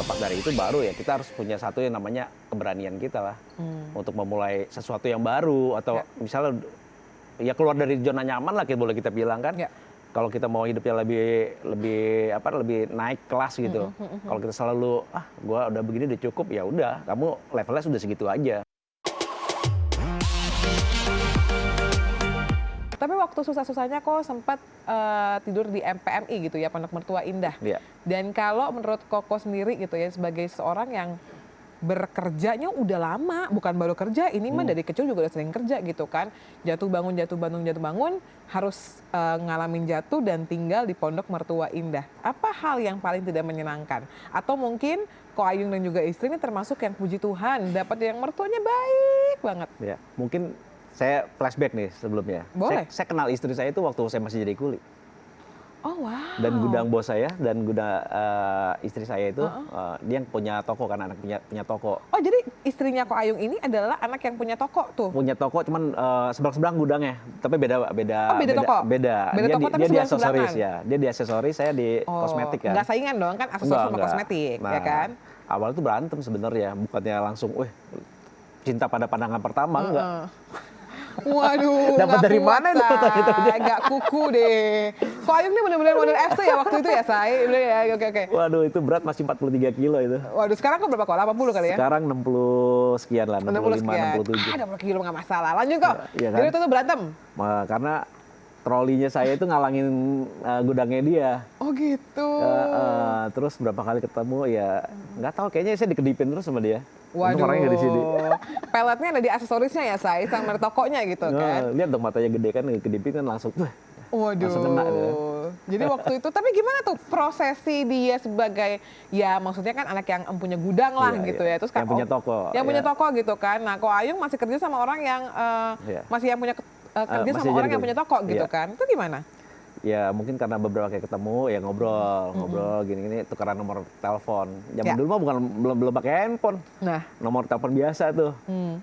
lepas dari itu baru ya kita harus punya satu yang namanya keberanian kita lah untuk memulai sesuatu yang baru atau misalnya ya keluar dari zona nyaman lah boleh kita bilang kan. Kalau kita mau hidupnya lebih naik kelas gitu. Kalau kita selalu gua udah begini udah cukup, ya udah kamu levelnya sudah segitu aja. Tapi waktu susah-susahnya kok sempat tidur di PMI gitu ya, Pondok Mertua Indah. Dan kalau menurut Koko sendiri gitu ya, sebagai seorang yang bekerjanya udah lama, bukan baru kerja, ini mah dari kecil juga udah sering kerja gitu kan. Jatuh bangun, harus ngalamin jatuh dan tinggal di Pondok Mertua Indah. Apa hal yang paling tidak menyenangkan? Atau mungkin Ko Ayung dan juga istri ini termasuk yang puji Tuhan, dapat yang mertuanya baik banget. Ya, mungkin saya flashback nih sebelumnya. Boleh. Saya kenal istri saya itu waktu saya masih jadi kuli. Oh wow. Dan gudang bos saya dan gudang istri saya itu dia yang punya toko kan, anak punya toko. Oh jadi istrinya Ko Ayung ini adalah anak yang punya toko tuh? Punya toko cuman sebelah-sebelah gudangnya, tapi beda toko? Beda Toko tapi dia di aksesoris ya. Dia di aksesoris, saya di kosmetik kan. Nggak saingan dong kan, aksesoris sama kosmetik, nah, ya kan? Awal itu berantem sebenarnya, bukannya langsung, cinta pada pandangan pertama enggak. Waduh, dapat dari mana itu? Agak kuku deh. Ko Ayung ini benar-benar model FC ya waktu itu ya, Say? Oke. Waduh, itu berat masih 43 kilo itu. Waduh, sekarang kok berapa kok? 80 kali ya? Sekarang 60 sekian lah, 65, 67. 60 kilo nggak masalah. Lanjut kok. Ya, kan? Jadi itu tuh berantem? Karena trolinya saya itu ngalangin gudangnya dia. Oh gitu. Terus berapa kali ketemu ya nggak tahu, kayaknya saya dikedipin terus sama dia. Waduh. Untung orangnya nggak di sini. Peletnya ada di aksesorisnya ya, Say, sama di tokonya gitu kan. Lihat dong matanya gede kan, kedipin kan langsung. Waduh. Langsung kena gitu. Jadi waktu itu, tapi gimana tuh prosesi dia sebagai, ya maksudnya kan anak yang punya gudang lah gitu ya. Terus yang punya toko. Yang punya toko gitu kan. Nah, Ko Ayung masih kerja sama orang yang masih yang punya kerja sama orang yang punya toko gitu kan. Itu gimana? Ya mungkin karena beberapa kali ketemu ya ngobrol gini-gini, tukeran nomor telepon. Zaman dulu mah belum pakai handphone. Nah, nomor telepon biasa tuh.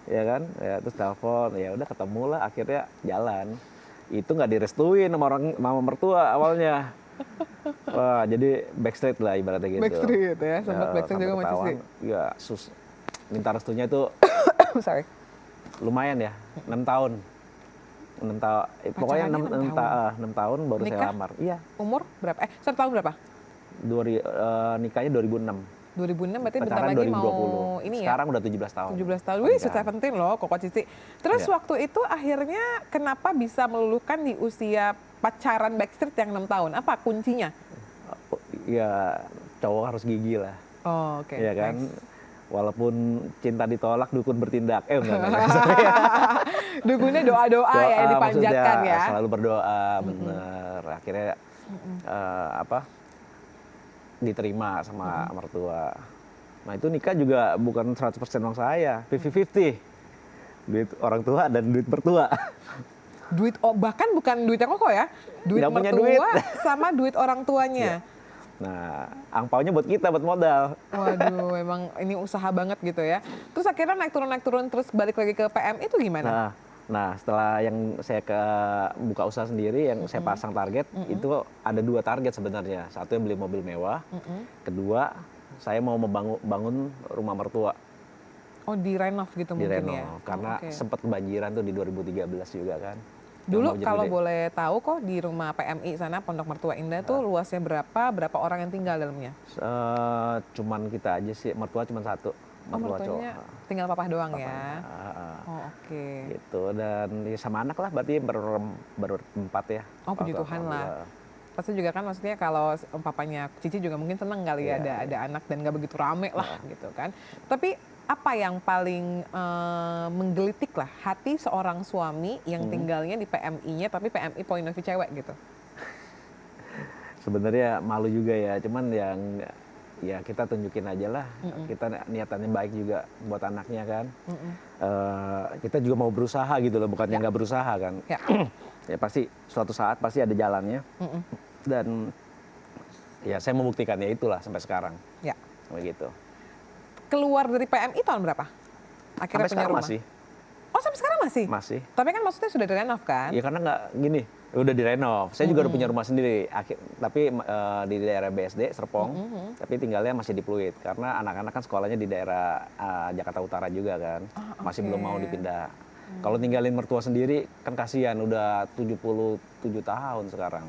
Ya kan? Ya terus telepon, ya udah ketemu lah, akhirnya jalan. Itu nggak direstuin sama mertua awalnya. Wah, jadi backstreet lah ibaratnya gitu. Backstreet ya, sempat backstreet juga sama istri. Ya, minta restunya itu sorry. Lumayan ya, 6 tahun. 6 tahun, pokoknya 6 tahun baru nikah? saya lamar. Iya. Umur berapa? 1 tahun berapa? Nikahnya 2006. 2006 berarti bentar Pacaran lagi 2020. mau ini ya? Sekarang udah 17 tahun. 17 tahun, wih sudah penting loh Koko Cici. Terus waktu itu akhirnya kenapa bisa meluluhkan di usia pacaran backstreet yang 6 tahun? Apa kuncinya? Ya cowok harus gigi lah. Oh, oke. Ya kan? Nice. Walaupun cinta ditolak, dukun bertindak. Enggak. Dukunnya doa-doa ya yang dipanjatkan ya. Selalu berdoa, bener. Akhirnya diterima sama mertua. Nah itu nikah juga bukan 100% uang saya, 50-50. Duit orang tua dan duit mertua. Bahkan bukan duitnya Koko ya? Duit mertua sama duit orang tuanya. Nah, angpaunya buat kita, buat modal. Waduh, emang ini usaha banget gitu ya. Terus akhirnya naik turun terus balik lagi ke PM itu gimana? Nah setelah yang saya buka usaha sendiri, yang saya pasang target, itu ada 2 target sebenarnya. Satu yang beli mobil mewah, kedua saya mau bangun rumah mertua. Oh, direnov gitu mungkin ya? Karena sempat kebanjiran tuh di 2013 juga kan. Dulu kalau boleh tahu kok di rumah PMI sana, Pondok Mertua Indah tuh luasnya berapa orang yang tinggal dalamnya? Cuman kita aja sih, mertua cuma 1. Mertuanya tinggal papa doang ya? Oh oke. Gitu, dan sama anak lah berarti berempat ya. Oh puji Tuhan lah. Pasti juga kan maksudnya kalau papanya Cici juga mungkin seneng kali ya ada anak dan gak begitu rame lah gitu kan. Tapi apa yang paling menggelitik lah hati seorang suami yang tinggalnya di PMI-nya tapi PMI point of view cewek gitu? Sebenarnya malu juga ya, cuman yang ya kita tunjukin aja lah, kita niatannya baik juga buat anaknya kan. Kita juga mau berusaha gitu loh, bukannya nggak berusaha kan. Ya pasti suatu saat pasti ada jalannya. Dan ya saya membuktikannya itulah sampai sekarang. Begitu. Keluar dari PMI tahun berapa? Akhirnya sampai sekarang rumah. Masih. Oh sampai sekarang masih? Masih. Tapi kan maksudnya sudah direnov kan? Ya karena nggak gini, udah direnov. Saya juga udah punya rumah sendiri, tapi di daerah BSD, Serpong, tapi tinggalnya masih di Pluit. Karena anak-anak kan sekolahnya di daerah Jakarta Utara juga kan, masih belum mau dipindah. Kalau tinggalin mertua sendiri kan kasihan, udah 77 tahun sekarang.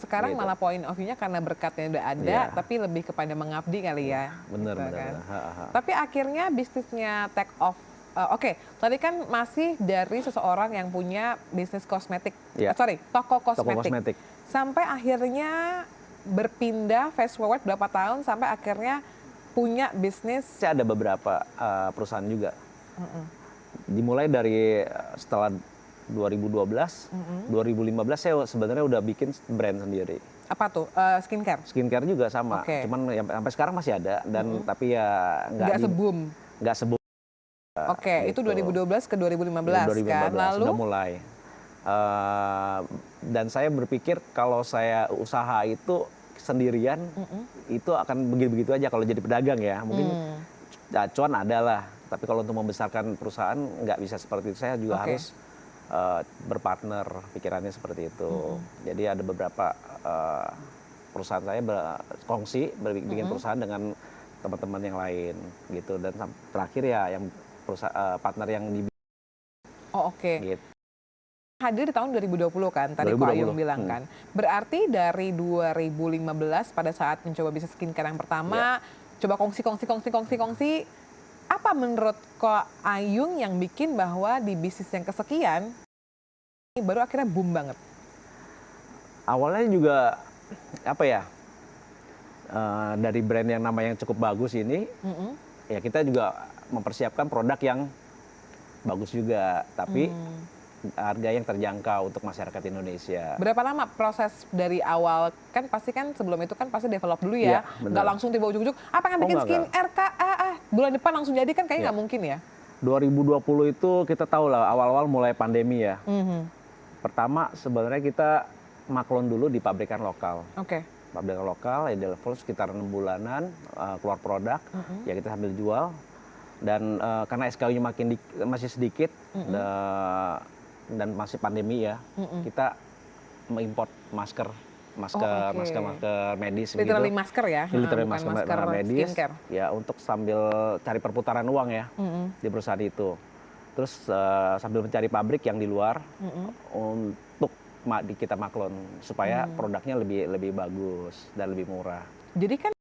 Sekarang gitu. Malah point of view-nya karena berkatnya udah ada, tapi lebih kepada mengabdi kali ya. Bener, gitu, bener. Kan? Tapi akhirnya bisnisnya take off. Oke, tadi kan masih dari seseorang yang punya bisnis kosmetik, toko kosmetik. Sampai akhirnya berpindah fast forward berapa tahun sampai akhirnya punya bisnis. Saya ada beberapa perusahaan juga. Dimulai dari setelah 2012, 2015 saya sebenarnya udah bikin brand sendiri. Apa tuh? Skincare? Skincare juga sama. Cuman sampai sekarang masih ada dan tapi ya nggak seboom. Oke, gitu. Itu 2012 ke 2015 kan? Lalu? Sudah mulai. Dan saya berpikir kalau saya usaha itu sendirian, itu akan begitu-begitu aja kalau jadi pedagang ya. Mungkin cuan ada lah, tapi kalau untuk membesarkan perusahaan nggak bisa seperti itu. Saya juga harus berpartner, pikirannya seperti itu. Jadi ada beberapa perusahaan saya berkongsi, bikin perusahaan dengan teman-teman yang lain gitu. Dan terakhir ya yang partner yang di gitu. Hadir di tahun 2020 kan, tadi Ko Ayung bilang kan. Berarti dari 2015 pada saat mencoba bisnis skincare yang pertama, coba kongsi. Apa menurut Ko Ayung yang bikin bahwa di bisnis yang kesekian ini baru akhirnya boom banget? Awalnya juga apa ya, dari brand yang namanya cukup bagus ini, ya kita juga mempersiapkan produk yang bagus juga, tapi harga yang terjangkau untuk masyarakat Indonesia. Berapa lama proses dari awal? Kan pasti kan sebelum itu kan pasti develop dulu ya, nggak langsung tiba ujuk-ujuk, pengen bikin skincare Kak, bulan depan langsung jadi kan kayaknya nggak mungkin ya. 2020 itu kita tahu lah awal-awal mulai pandemi ya. Pertama sebenarnya kita maklon dulu di pabrikan lokal. Pabrikan lokal ya develop sekitar 6 bulanan, keluar produk, ya kita sambil jual. Dan karena SKU-nya masih sedikit dan masih pandemi ya, kita mengimport masker medis. Literally gitu. Masker ya? Literally masker medis. Skincare. Ya untuk sambil cari perputaran uang ya di perusahaan itu. Terus sambil mencari pabrik yang di luar untuk kita maklon supaya produknya lebih bagus dan lebih murah. Jadi kan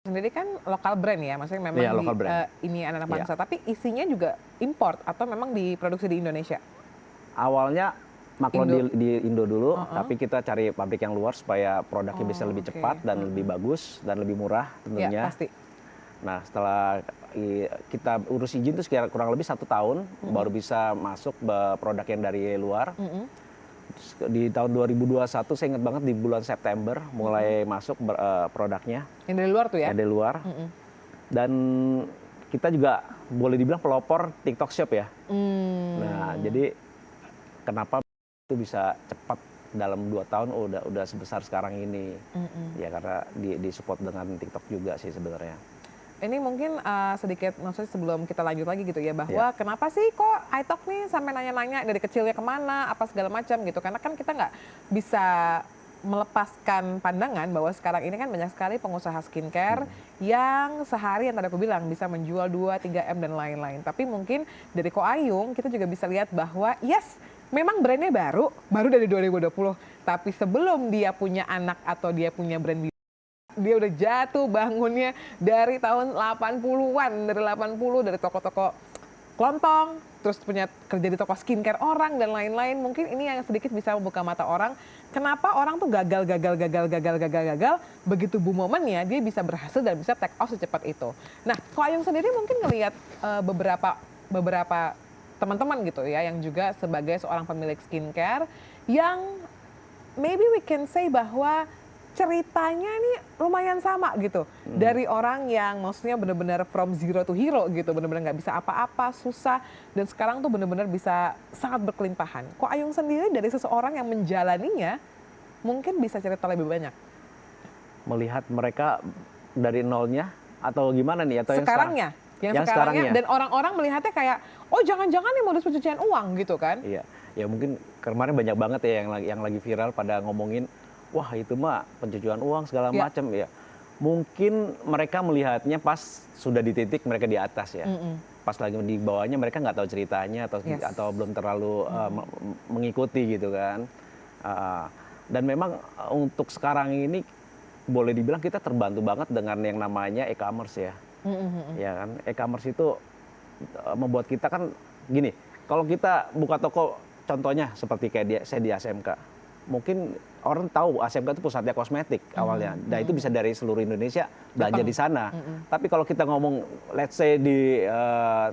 sendiri kan lokal brand ya, maksudnya memang ini anak-anak bangsa, tapi isinya juga import atau memang diproduksi di Indonesia? Awalnya maklon di Indo dulu, tapi kita cari pabrik yang luar supaya produknya bisa lebih cepat dan lebih bagus dan lebih murah tentunya. Ya, pasti. Nah setelah kita urus izin itu sekitar kurang lebih 1 tahun baru bisa masuk produk yang dari luar. Di tahun 2021 saya ingat banget di bulan September mulai masuk produknya. Yang dari luar tuh ya? Yang dari luar. Dan kita juga boleh dibilang pelopor TikTok Shop ya. Nah jadi kenapa itu bisa cepat dalam 2 tahun udah sebesar sekarang ini. Ya karena disupport dengan TikTok juga sih sebenarnya. Ini mungkin sedikit maksudnya sebelum kita lanjut lagi gitu ya, bahwa kenapa sih kok iTalk nih sampai nanya-nanya dari kecilnya kemana, apa segala macam gitu. Karena kan kita nggak bisa melepaskan pandangan bahwa sekarang ini kan banyak sekali pengusaha skincare yang sehari yang tadi aku bilang bisa menjual 2-3 M dan lain-lain. Tapi mungkin dari Ko Ayung kita juga bisa lihat bahwa memang brandnya baru dari 2020. Tapi sebelum dia punya anak atau dia punya brand, dia udah jatuh bangunnya dari tahun 80-an, dari toko-toko kelontong, terus punya kerja di toko skincare orang dan lain-lain. Mungkin ini yang sedikit bisa membuka mata orang, kenapa orang tuh gagal, begitu boom momennya dia bisa berhasil dan bisa take off secepat itu. Nah, Ko Ayung sendiri mungkin ngelihat beberapa teman-teman gitu ya, yang juga sebagai seorang pemilik skincare, yang maybe we can say bahwa ceritanya nih lumayan sama gitu. Dari orang yang maksudnya benar-benar from zero to hero gitu, benar-benar nggak bisa apa-apa, susah, dan sekarang tuh benar-benar bisa sangat berkelimpahan. Ko Ayung sendiri dari seseorang yang menjalaninya, mungkin bisa cerita lebih banyak. Melihat mereka dari nolnya atau gimana nih? Atau sekarangnya? Yang sekarangnya. Dan orang-orang melihatnya kayak, oh jangan-jangan nih modus pencucian uang gitu kan? Iya, ya mungkin kemarin banyak banget ya yang lagi viral pada ngomongin, wah itu mah pencucian uang segala macam ya. Mungkin mereka melihatnya pas sudah di titik mereka di atas ya. Pas lagi di bawahnya mereka nggak tahu ceritanya atau belum terlalu mengikuti gitu kan. Dan memang untuk sekarang ini boleh dibilang kita terbantu banget dengan yang namanya e-commerce ya. Ya kan, e-commerce itu membuat kita kan gini, kalau kita buka toko contohnya seperti kayak saya di ASMK, mungkin orang tahu ASMK itu pusatnya kosmetik awalnya, dan itu bisa dari seluruh Indonesia belanja di sana. Tapi kalau kita ngomong, let's say di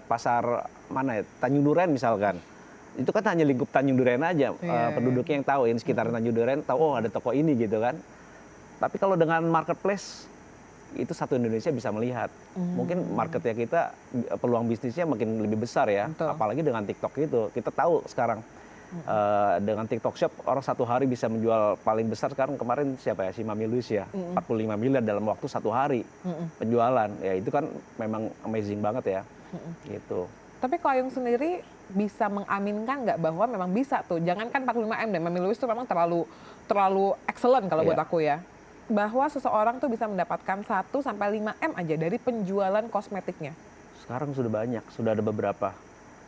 pasar mana ya, Tanjung Duren misalkan, itu kan hanya lingkup Tanjung Duren aja, penduduknya yang tahu, yang sekitar Tanjung Duren tahu, oh ada toko ini gitu kan. Tapi kalau dengan marketplace, itu satu Indonesia bisa melihat. Mungkin marketnya kita, peluang bisnisnya makin lebih besar ya. Betul. Apalagi dengan TikTok itu. Kita tahu sekarang dengan TikTok Shop orang satu hari bisa menjual paling besar sekarang kemarin siapa ya, si Mami Louise ya, 45 miliar dalam waktu satu hari penjualan. Ya itu kan memang amazing banget ya. Gitu. Tapi Ko Ayung sendiri bisa mengaminkan nggak bahwa memang bisa tuh, jangankan 45M dan Mami Louise itu memang terlalu excellent kalau buat aku ya, bahwa seseorang tuh bisa mendapatkan 1-5M aja dari penjualan kosmetiknya. Sekarang sudah banyak, sudah ada beberapa.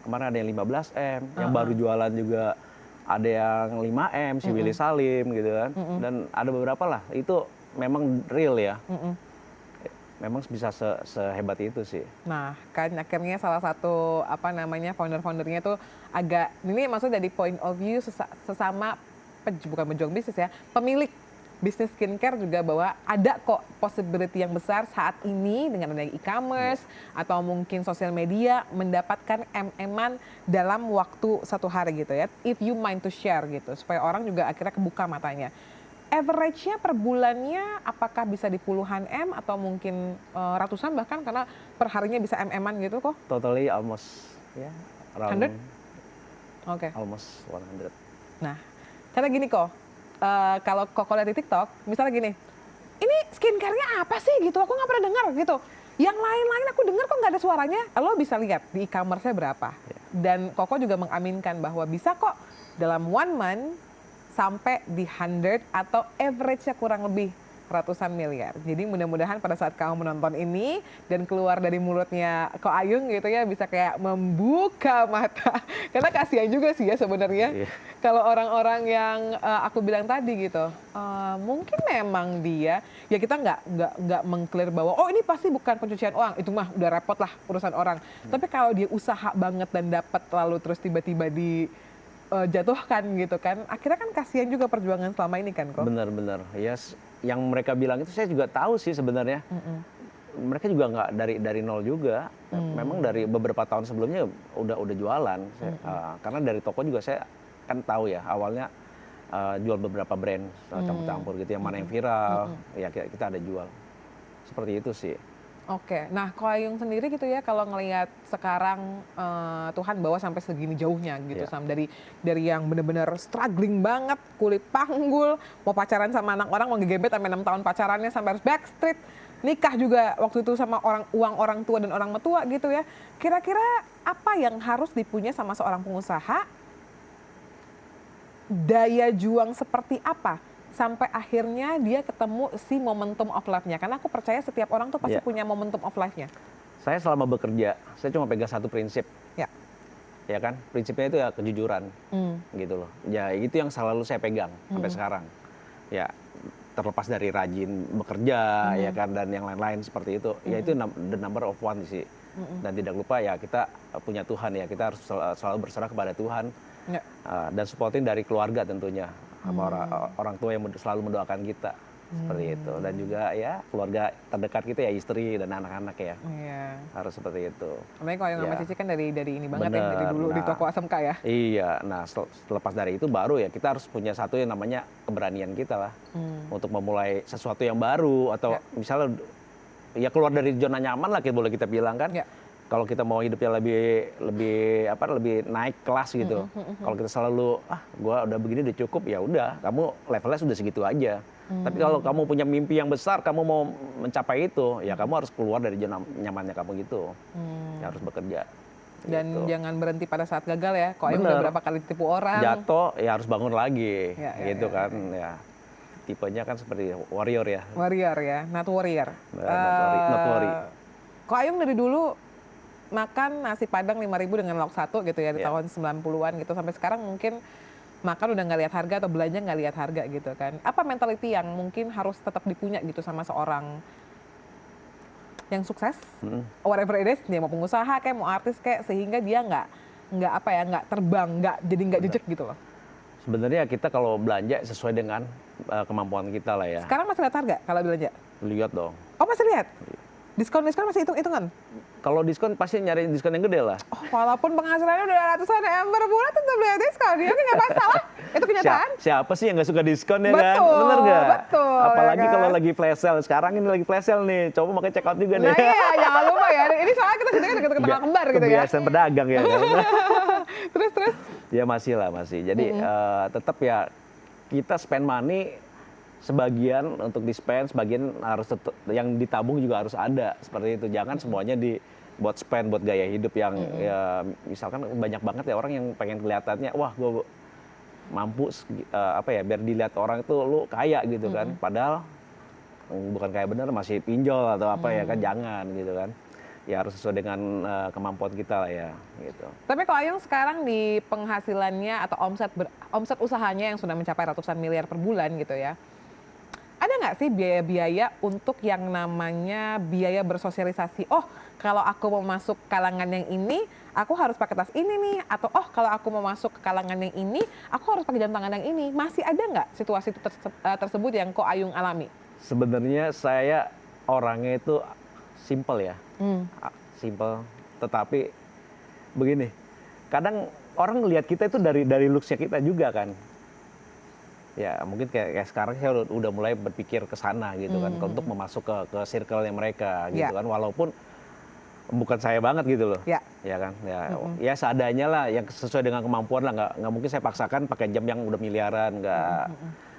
Kemarin ada yang 15M, yang baru jualan juga ada yang 5M, si Willy Salim gitu kan. Dan ada beberapa lah, itu memang real ya. Memang bisa sehebat itu sih. Nah, kan akhirnya salah satu founder-foundernya tuh agak, ini maksudnya dari point of view sesama bukan pejuang bisnis ya, pemilik bisnis skincare juga, bahwa ada kok possibility yang besar saat ini dengan adanya e-commerce atau mungkin sosial media mendapatkan MM-an dalam waktu satu hari gitu ya. If you mind to share gitu, supaya orang juga akhirnya kebuka matanya. Average-nya per bulannya apakah bisa di puluhan M atau mungkin ratusan bahkan, karena per harinya bisa MM-an gitu kok? Totally almost ya, around 100? Oke. Almost 100. Nah, karena gini kok, kalau Koko lihat di TikTok, misalnya gini, ini skincare-nya apa sih gitu, aku nggak pernah dengar gitu. Yang lain-lain aku dengar kok nggak ada suaranya. Lo bisa lihat di e-commerce-nya berapa. Dan Koko juga mengaminkan bahwa bisa kok dalam 1 month sampai di 100 atau average-nya kurang lebih ratusan miliar. Jadi mudah-mudahan pada saat kamu menonton ini dan keluar dari mulutnya Ko Ayung gitu ya, bisa kayak membuka mata. Karena kasihan juga sih ya sebenarnya. Kalau orang-orang yang aku bilang tadi gitu, mungkin memang dia, ya kita nggak mengclear bahwa oh ini pasti bukan pencucian uang, itu mah udah repot lah urusan orang. Tapi kalau dia usaha banget dan dapat lalu terus tiba-tiba jatuhkan gitu kan, akhirnya kan kasihan juga perjuangan selama ini kan kok. Benar-benar, yes. Yang mereka bilang itu saya juga tahu sih sebenarnya. Mereka juga nggak dari nol juga. Memang dari beberapa tahun sebelumnya udah jualan. Karena dari toko juga saya kan tahu ya, awalnya jual beberapa brand campur-campur gitu, yang mana yang viral, ya kita ada jual. Seperti itu sih. Oke, nah Ko Ayung sendiri gitu ya, kalau ngelihat sekarang Tuhan bawa sampai segini jauhnya gitu, dari yang benar-benar struggling banget, kulit panggul, mau pacaran sama anak orang, mau ngegebet sampai 6 tahun pacarannya sampai harus backstreet, nikah juga waktu itu sama uang orang tua dan orang metua gitu ya. Kira-kira apa yang harus dipunya sama seorang pengusaha? Daya juang seperti apa? Sampai akhirnya dia ketemu si momentum of life-nya. Karena aku percaya setiap orang tuh pasti punya momentum of life-nya. Saya selama bekerja, saya cuma pegang satu prinsip. Ya kan? Prinsipnya itu ya kejujuran. Gitu loh. Ya itu yang selalu saya pegang sampai sekarang. Ya terlepas dari rajin bekerja ya kan, dan yang lain-lain seperti itu. Ya itu the number of one sih. Dan tidak lupa ya kita punya Tuhan ya. Kita harus selalu berserah kepada Tuhan. Dan supportin dari keluarga tentunya. Sama orang tua yang selalu mendoakan kita seperti itu, dan juga ya keluarga terdekat kita ya, istri dan anak-anak ya, harus seperti itu. Namanya kalau yang sama Cici kan dari ini banget ya, dari dulu di toko ASMK ya. Iya, nah selepas dari itu baru ya kita harus punya satu yang namanya keberanian kita lah untuk memulai sesuatu yang baru, atau misalnya ya keluar dari zona nyaman lah boleh kita bilang kan. Kalau kita mau hidupnya lebih naik kelas gitu. Kalau kita selalu gua udah begini udah cukup, ya udah, kamu levelnya sudah segitu aja. Tapi kalau kamu punya mimpi yang besar, kamu mau mencapai itu, ya kamu harus keluar dari zona nyamannya kamu gitu. Ya harus bekerja. Dan gitu. Jangan berhenti pada saat gagal ya. Kok Ayung udah berapa kali ditipu orang. Jatuh, ya harus bangun lagi. Gitu kan. Ya. Tipenya kan seperti warrior ya. Warrior ya, not warrior. Not worry. Kok Ayung dari dulu makan nasi padang 5.000 dengan lauk 1 gitu ya di tahun 90-an gitu. Sampai sekarang mungkin makan udah nggak lihat harga atau belanja nggak lihat harga gitu kan. Apa mentality yang mungkin harus tetap dipunya gitu sama seorang yang sukses, whatever it is, dia mau pengusaha kayak mau artis kayak, sehingga dia nggak terbang, nggak jejak gitu loh. Sebenarnya kita kalau belanja sesuai dengan kemampuan kita lah ya. Sekarang masih lihat harga kalau belanja? Lihat dong. Oh masih lihat? Diskon masih hitungan? Kalau diskon pasti nyari diskon yang gede lah. Oh, walaupun penghasilannya udah ratusan M per bulan tetap lihat diskon, ya nggak masalah. Itu kenyataan. Siapa sih yang nggak suka diskon ya kan? Betul, bener nggak? Betul. Apalagi ya kan? kalau lagi flash sale. Sekarang ini lagi flash sale nih. Coba makanya check out juga nih. Nah iya, jangan lupa ya. Ini soalnya kita sedang deket tanggal kembar gitu ya. Kebiasaan pedagang ya kan? Terus? Ya masih. Jadi tetap ya kita spend money, sebagian untuk di-spend, sebagian harus yang ditabung juga harus ada, seperti itu. Jangan semuanya buat spend, buat gaya hidup yang ya misalkan banyak banget ya orang yang pengen kelihatannya, wah gue mampu biar dilihat orang itu lu kaya gitu kan. Padahal bukan kaya bener, masih pinjol atau apa ya kan, jangan gitu kan. Ya harus sesuai dengan kemampuan kita lah ya gitu. Tapi kalau Ayung sekarang di penghasilannya atau omset usahanya yang sudah mencapai ratusan miliar per bulan gitu ya, ada nggak sih biaya-biaya untuk yang namanya biaya bersosialisasi? Oh, kalau aku mau masuk kalangan yang ini, aku harus pakai tas ini nih. Atau oh, kalau aku mau masuk ke kalangan yang ini, aku harus pakai jam tangan yang ini. Masih ada nggak situasi tersebut yang Ko Ayung alami? Sebenarnya saya orangnya itu simple ya. Simple. Tetapi begini, kadang orang ngelihat kita itu dari looks-nya kita juga kan. Ya mungkin kayak sekarang saya udah mulai berpikir ke sana gitu kan, untuk memasuk ke circle-nya mereka gitu kan, walaupun bukan saya banget gitu loh, ya kan, ya seadanya lah, yang sesuai dengan kemampuan lah, nggak mungkin saya paksakan pakai jam yang udah miliaran, nggak,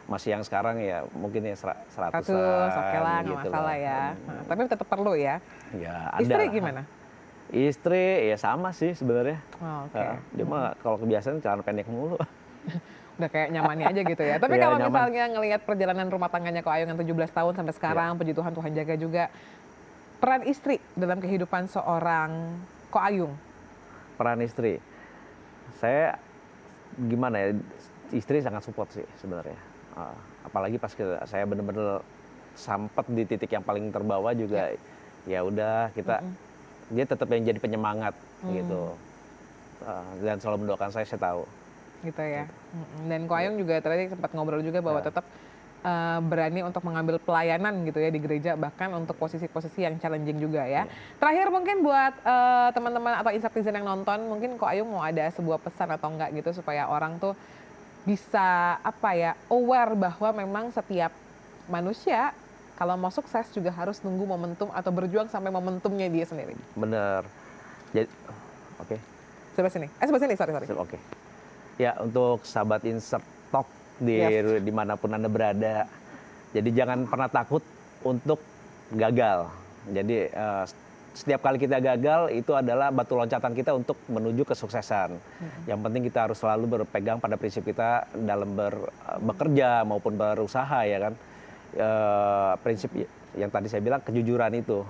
masih yang sekarang ya mungkin ya 100-an, oke lah, nggak gitu masalah ya, tapi tetap perlu ya. Ya Istri ada. gimana? Istri ya sama sih sebenarnya, dia mah kalau kebiasaan celana pendek mulu. Udah kayak nyamannya aja gitu ya. Tapi kalau misalnya ngelihat perjalanan rumah tangganya Ko Ayung yang 17 tahun sampai sekarang, puji Tuhan, Tuhan jaga juga. Peran istri dalam kehidupan seorang Ko Ayung? Peran istri, saya gimana ya, istri sangat support sih sebenarnya. Apalagi pas saya bener-bener sampai di titik yang paling terbawah juga, ya udah kita, dia tetap yang jadi penyemangat gitu. Dan selalu mendoakan saya tahu. Gitu ya. Dan Ko Ayung juga tadi sempat ngobrol juga bahwa tetap berani untuk mengambil pelayanan gitu ya di gereja, bahkan untuk posisi-posisi yang challenging juga ya. Terakhir mungkin buat teman-teman atau Insaftizen yang nonton, mungkin Ko Ayung mau ada sebuah pesan atau enggak gitu supaya orang tuh bisa aware bahwa memang setiap manusia kalau mau sukses juga harus nunggu momentum atau berjuang sampai momentumnya dia sendiri. Bener. Jadi, oke. Sebelah sini, sorry. Oke. Ya, untuk sahabat Insert Talk dimanapun Anda berada, jadi jangan pernah takut untuk gagal. Jadi setiap kali kita gagal itu adalah batu loncatan kita untuk menuju kesuksesan. Yang penting kita harus selalu berpegang pada prinsip kita dalam bekerja maupun berusaha ya kan. Prinsip yang tadi saya bilang, kejujuran itu.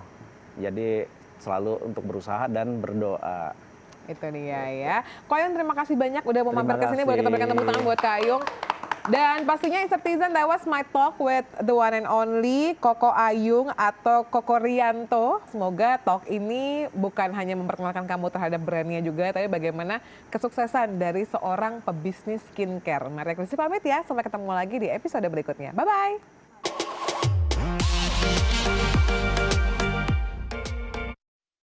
Jadi selalu untuk berusaha dan berdoa. Itu dia ya. Ko Ayung terima kasih banyak udah mau mampir ke sini. Boleh kita berikan tepuk tangan buat Ko Ayung. Dan pastinya Insaftizen, that was my talk with the one and only Ko Ayung atau Koko Rianto. Semoga talk ini bukan hanya memperkenalkan kamu terhadap brandnya juga, tapi bagaimana kesuksesan dari seorang pebisnis skincare. Maria Kristi pamit ya, sampai ketemu lagi di episode berikutnya. Bye-bye.